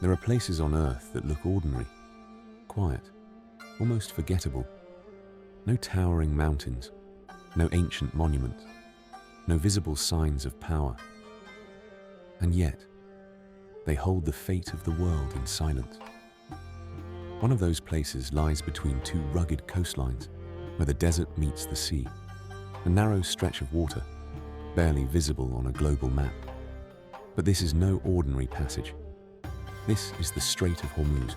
There are places on Earth that look ordinary, quiet, almost forgettable. No towering mountains, no ancient monuments, no visible signs of power. And yet, they hold the fate of the world in silence. One of those places lies between two rugged coastlines where the desert meets the sea, a narrow stretch of water, barely visible on a global map. But this is no ordinary passage. This is the Strait of Hormuz,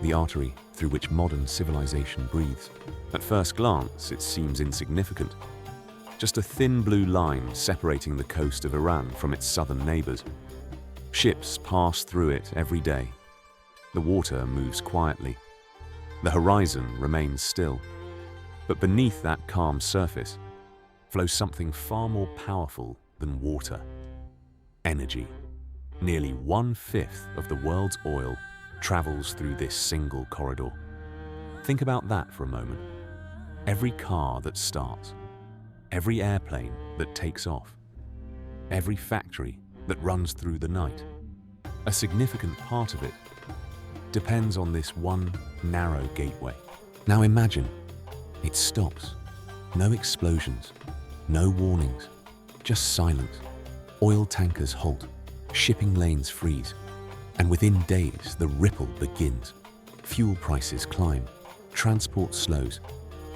the artery through which modern civilization breathes. At first glance, it seems insignificant. Just a thin blue line separating the coast of Iran from its southern neighbors. Ships pass through it every day. The water moves quietly. The horizon remains still. But beneath that calm surface flows something far more powerful than water. Energy. Nearly 1/5 of the world's oil travels through this single corridor. Think about that for a moment. Every car that starts, every airplane that takes off, every factory that runs through the night, a significant part of it depends on this one narrow gateway. Now imagine, it stops. No explosions, no warnings, just silence. Oil tankers halt, shipping lanes freeze, and within days the ripple begins. Fuel prices climb, transport slows,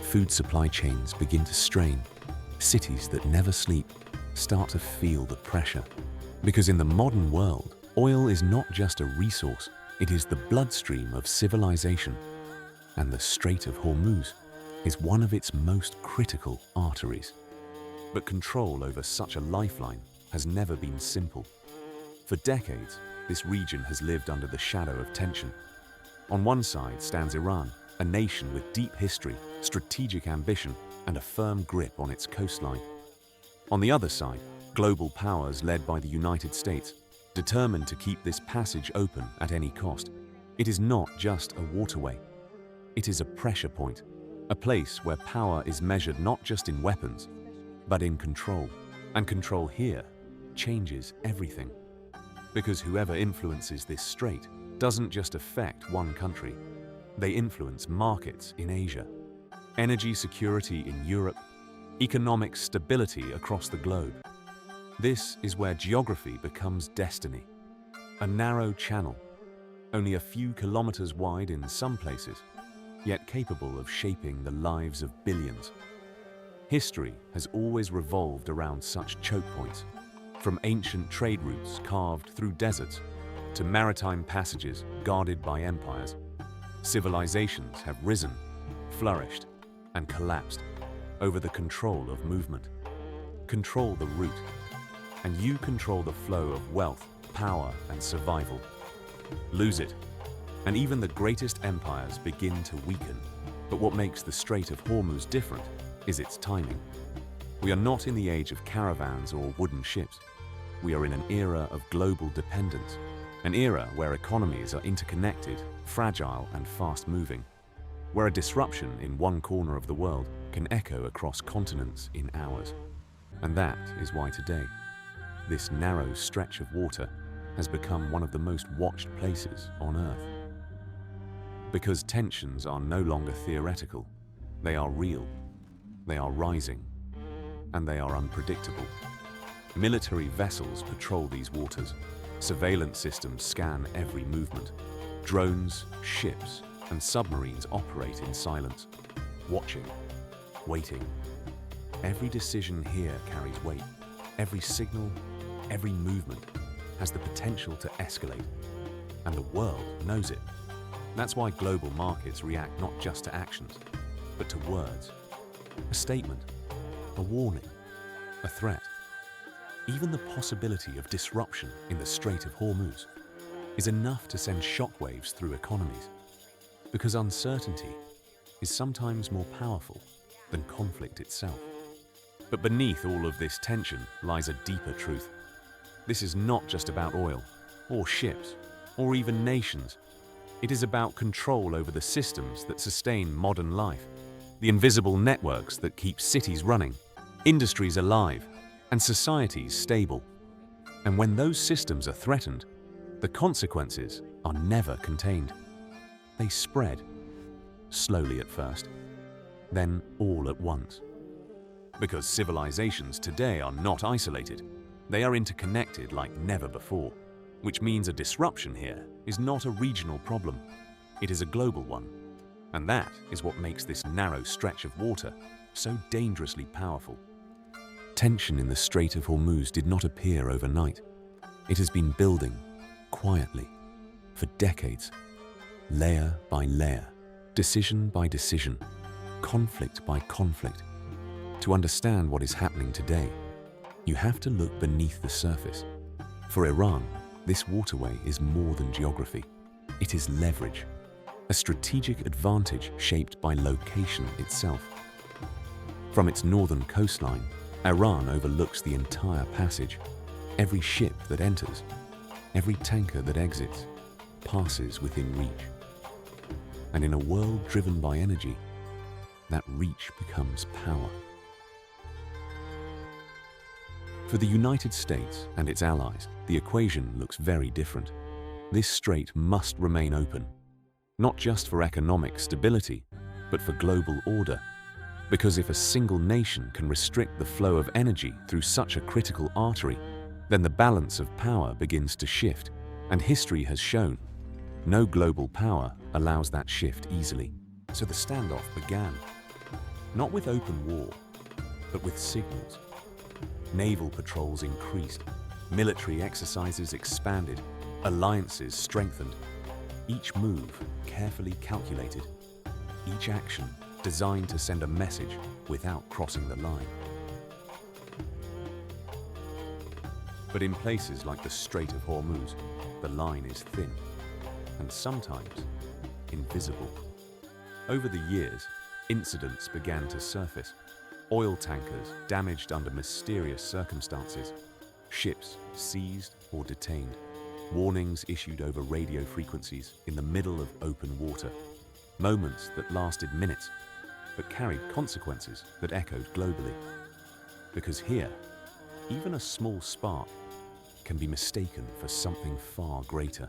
food supply chains begin to strain. Cities that never sleep start to feel the pressure. Because in the modern world, oil is not just a resource, it is the bloodstream of civilization. And the Strait of Hormuz is one of its most critical arteries. But control over such a lifeline has never been simple. For decades, this region has lived under the shadow of tension. On one side stands Iran, a nation with deep history, strategic ambition, and a firm grip on its coastline. On the other side, global powers led by the United States, determined to keep this passage open at any cost. It is not just a waterway. It is a pressure point, a place where power is measured not just in weapons, but in control. And control here changes everything. Because whoever influences this strait doesn't just affect one country. They influence markets in Asia, energy security in Europe, economic stability across the globe. This is where geography becomes destiny. A narrow channel, only a few kilometers wide in some places, yet capable of shaping the lives of billions. History has always revolved around such choke points, from ancient trade routes carved through deserts to maritime passages guarded by empires. Civilizations have risen, flourished, and collapsed over the control of movement. Control the route, and you control the flow of wealth, power, and survival. Lose it, and even the greatest empires begin to weaken. But what makes the Strait of Hormuz different is its timing. We are not in the age of caravans or wooden ships. We are in an era of global dependence, an era where economies are interconnected, fragile, and fast-moving, where a disruption in one corner of the world can echo across continents in hours. And that is why today, this narrow stretch of water has become one of the most watched places on Earth. Because tensions are no longer theoretical, they are real, they are rising, and they are unpredictable. Military vessels patrol these waters. Surveillance systems scan every movement. Drones, ships, and submarines operate in silence, watching, waiting. Every decision here carries weight. Every signal, every movement has the potential to escalate, and the world knows it. That's why global markets react not just to actions, but to words. A statement, a warning, a threat. Even the possibility of disruption in the Strait of Hormuz is enough to send shockwaves through economies, because uncertainty is sometimes more powerful than conflict itself. But beneath all of this tension lies a deeper truth. This is not just about oil, or ships, or even nations. It is about control over the systems that sustain modern life, the invisible networks that keep cities running, industries alive, and societies stable. And when those systems are threatened, the consequences are never contained. They spread, slowly at first, then all at once. Because civilizations today are not isolated, they are interconnected like never before, which means a disruption here is not a regional problem, it is a global one. And that is what makes this narrow stretch of water so dangerously powerful. Tension in the Strait of Hormuz did not appear overnight. It has been building, quietly, for decades, layer by layer, decision by decision, conflict by conflict. To understand what is happening today, you have to look beneath the surface. For Iran, this waterway is more than geography. It is leverage, a strategic advantage shaped by location itself. From its northern coastline, Iran overlooks the entire passage. Every ship that enters, every tanker that exits, passes within reach. And in a world driven by energy, that reach becomes power. For the United States and its allies, the equation looks very different. This strait must remain open, not just for economic stability, but for global order. Because if a single nation can restrict the flow of energy through such a critical artery, then the balance of power begins to shift, and history has shown no global power allows that shift easily. So the standoff began, not with open war, but with signals. Naval patrols increased, military exercises expanded, alliances strengthened. Each move carefully calculated, each action designed to send a message without crossing the line. But in places like the Strait of Hormuz, the line is thin and sometimes invisible. Over the years, incidents began to surface. Oil tankers damaged under mysterious circumstances, ships seized or detained, warnings issued over radio frequencies in the middle of open water, moments that lasted minutes but carried consequences that echoed globally. Because here, even a small spark can be mistaken for something far greater.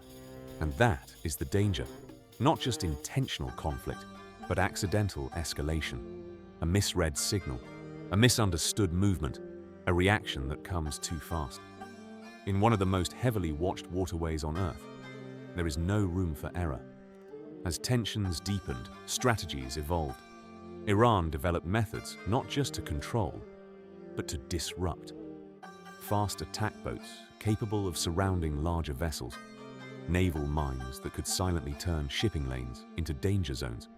And that is the danger. Not just intentional conflict, but accidental escalation. A misread signal, a misunderstood movement, a reaction that comes too fast. In one of the most heavily watched waterways on Earth, there is no room for error. As tensions deepened, strategies evolved. Iran developed methods not just to control, but to disrupt. Fast attack boats capable of surrounding larger vessels, naval mines that could silently turn shipping lanes into danger zones,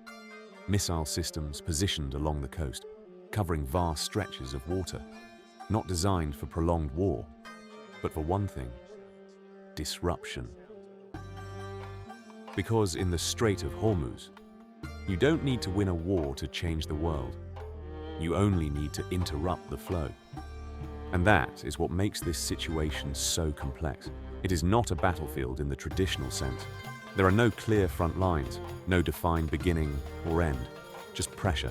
missile systems positioned along the coast, covering vast stretches of water, not designed for prolonged war, but for one thing: disruption. Because in the Strait of Hormuz, you don't need to win a war to change the world. You only need to interrupt the flow. And that is what makes this situation so complex. It is not a battlefield in the traditional sense. There are no clear front lines, no defined beginning or end, just pressure,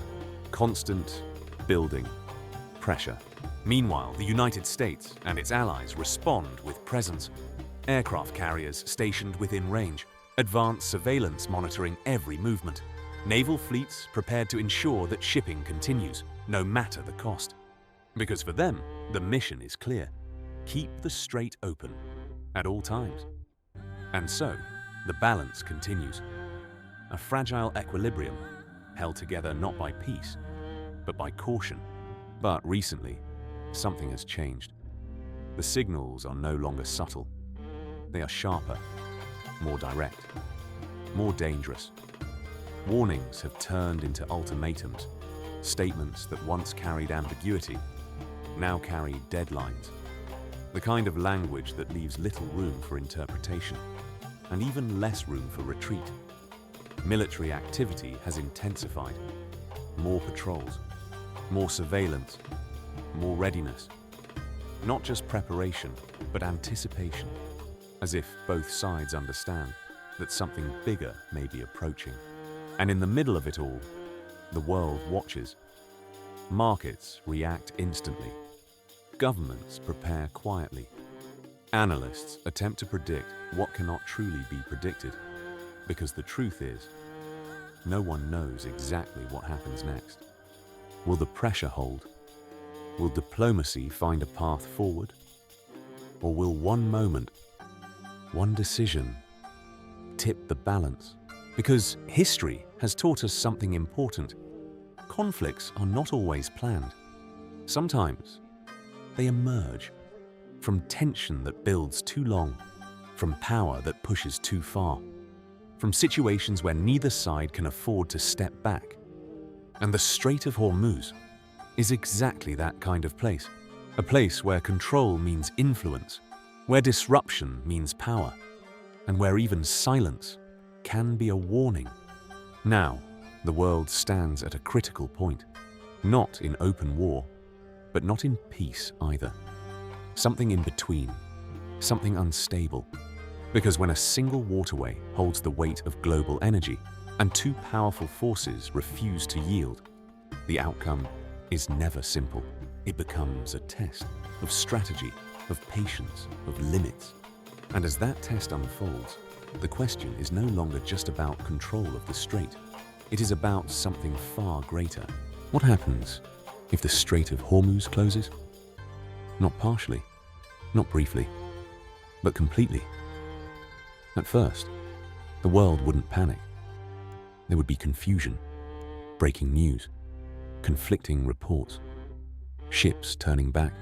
constant building pressure. Meanwhile, the United States and its allies respond with presence. Aircraft carriers stationed within range, advanced surveillance monitoring every movement. Naval fleets prepared to ensure that shipping continues, no matter the cost. Because for them, the mission is clear: keep the strait open at all times. And so, the balance continues. A fragile equilibrium, held together not by peace, but by caution. But recently, something has changed. The signals are no longer subtle. They are sharper, more direct, more dangerous. Warnings have turned into ultimatums. Statements that once carried ambiguity now carry deadlines. The kind of language that leaves little room for interpretation, and even less room for retreat. Military activity has intensified. More patrols, more surveillance, more readiness. Not just preparation, but anticipation, as if both sides understand that something bigger may be approaching. And in the middle of it all, the world watches. Markets react instantly. Governments prepare quietly. Analysts attempt to predict what cannot truly be predicted, because the truth is, no one knows exactly what happens next. Will the pressure hold? Will diplomacy find a path forward? Or will one moment, one decision, tip the balance? Because history has taught us something important. Conflicts are not always planned. Sometimes they emerge from tension that builds too long, from power that pushes too far, from situations where neither side can afford to step back. And the Strait of Hormuz is exactly that kind of place. A place where control means influence, where disruption means power, and where even silence can be a warning. Now, the world stands at a critical point, not in open war, but not in peace either. Something in between, something unstable. Because when a single waterway holds the weight of global energy and two powerful forces refuse to yield, the outcome is never simple. It becomes a test of strategy, of patience, of limits. And as that test unfolds, the question is no longer just about control of the strait. It is about something far greater. What happens if the Strait of Hormuz closes? Not partially, not briefly, but completely. At first, the world wouldn't panic. There would be confusion, breaking news, conflicting reports, ships turning back,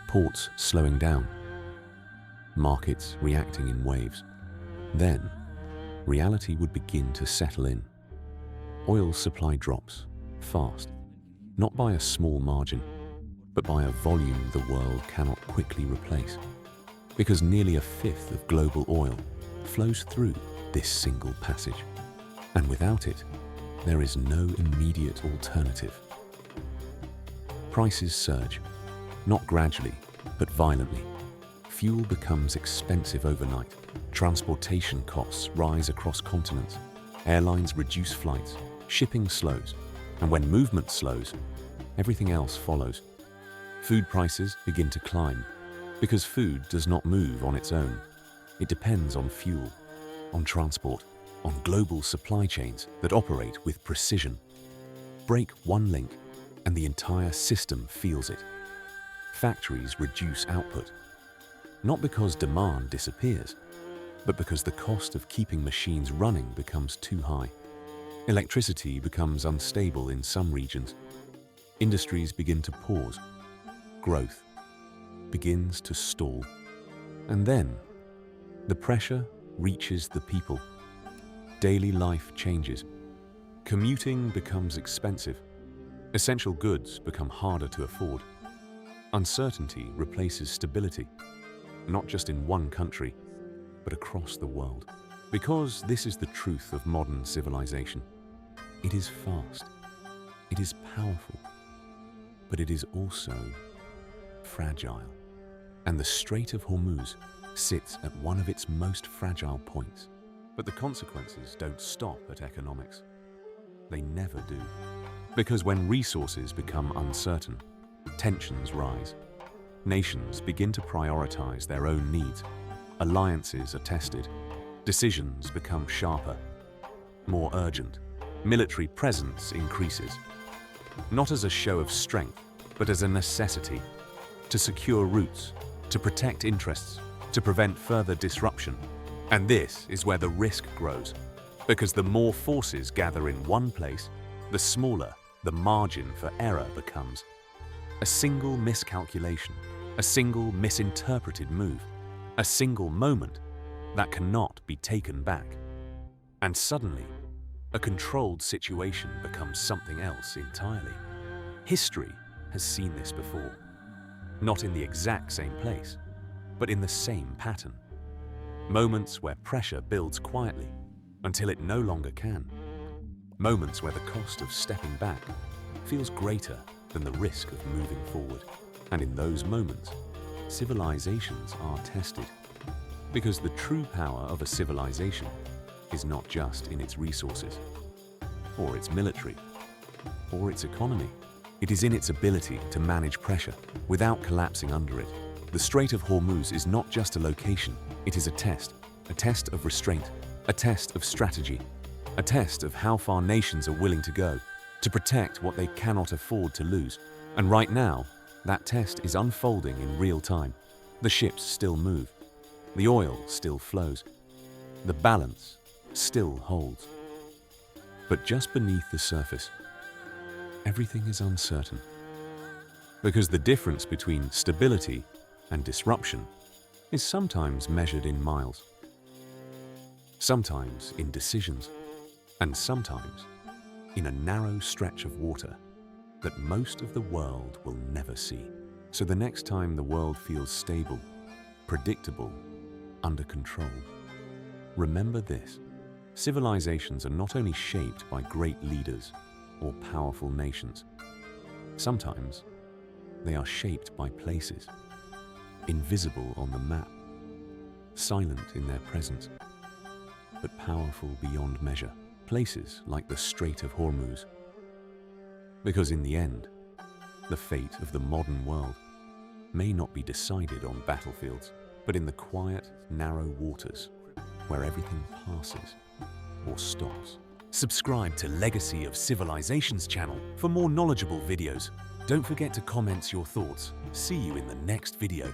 ports slowing down, markets reacting in waves. Then, reality would begin to settle in. Oil supply drops, fast, not by a small margin, but by a volume the world cannot quickly replace. Because nearly a fifth of global oil flows through this single passage. And without it, there is no immediate alternative. Prices surge, not gradually, but violently. Fuel becomes expensive overnight. Transportation costs rise across continents. Airlines reduce flights. Shipping slows. And when movement slows, everything else follows. Food prices begin to climb, because food does not move on its own. It depends on fuel, on transport, on global supply chains that operate with precision. Break one link, and the entire system feels it. Factories reduce output, not because demand disappears, but because the cost of keeping machines running becomes too high. Electricity becomes unstable in some regions. Industries begin to pause. Growth begins to stall. And then, the pressure reaches the people. Daily life changes. Commuting becomes expensive. Essential goods become harder to afford. Uncertainty replaces stability, not just in one country, but across the world. Because this is the truth of modern civilization. It is fast, it is powerful, but it is also fragile. And the Strait of Hormuz sits at one of its most fragile points. But the consequences don't stop at economics. They never do. Because when resources become uncertain, tensions rise. Nations begin to prioritize their own needs. Alliances are tested. Decisions become sharper, more urgent. Military presence increases. Not as a show of strength, but as a necessity. To secure routes, to protect interests, to prevent further disruption. And this is where the risk grows. Because the more forces gather in one place, the smaller the margin for error becomes. A single miscalculation, a single misinterpreted move, a single moment that cannot be taken back. And suddenly, a controlled situation becomes something else entirely. History has seen this before. Not in the exact same place, but in the same pattern. Moments where pressure builds quietly until it no longer can. Moments where the cost of stepping back feels greater than the risk of moving forward. And in those moments, civilizations are tested. Because the true power of a civilization is not just in its resources, or its military, or its economy. It is in its ability to manage pressure without collapsing under it. The Strait of Hormuz is not just a location, it is a test of restraint, a test of strategy, a test of how far nations are willing to go to protect what they cannot afford to lose. And right now, that test is unfolding in real time. The ships still move, the oil still flows, the balance still holds. But just beneath the surface, everything is uncertain. Because the difference between stability and disruption is sometimes measured in miles, sometimes in decisions, and sometimes in a narrow stretch of water that most of the world will never see. So the next time the world feels stable, predictable, under control, remember this: civilizations are not only shaped by great leaders or powerful nations. Sometimes they are shaped by places, invisible on the map, silent in their presence, but powerful beyond measure. Places like the Strait of Hormuz. Because in the end, the fate of the modern world may not be decided on battlefields, but in the quiet, narrow waters where everything passes or stops. Subscribe to Legacy of Civilizations channel for more knowledgeable videos. Don't forget to comment your thoughts. See you in the next video.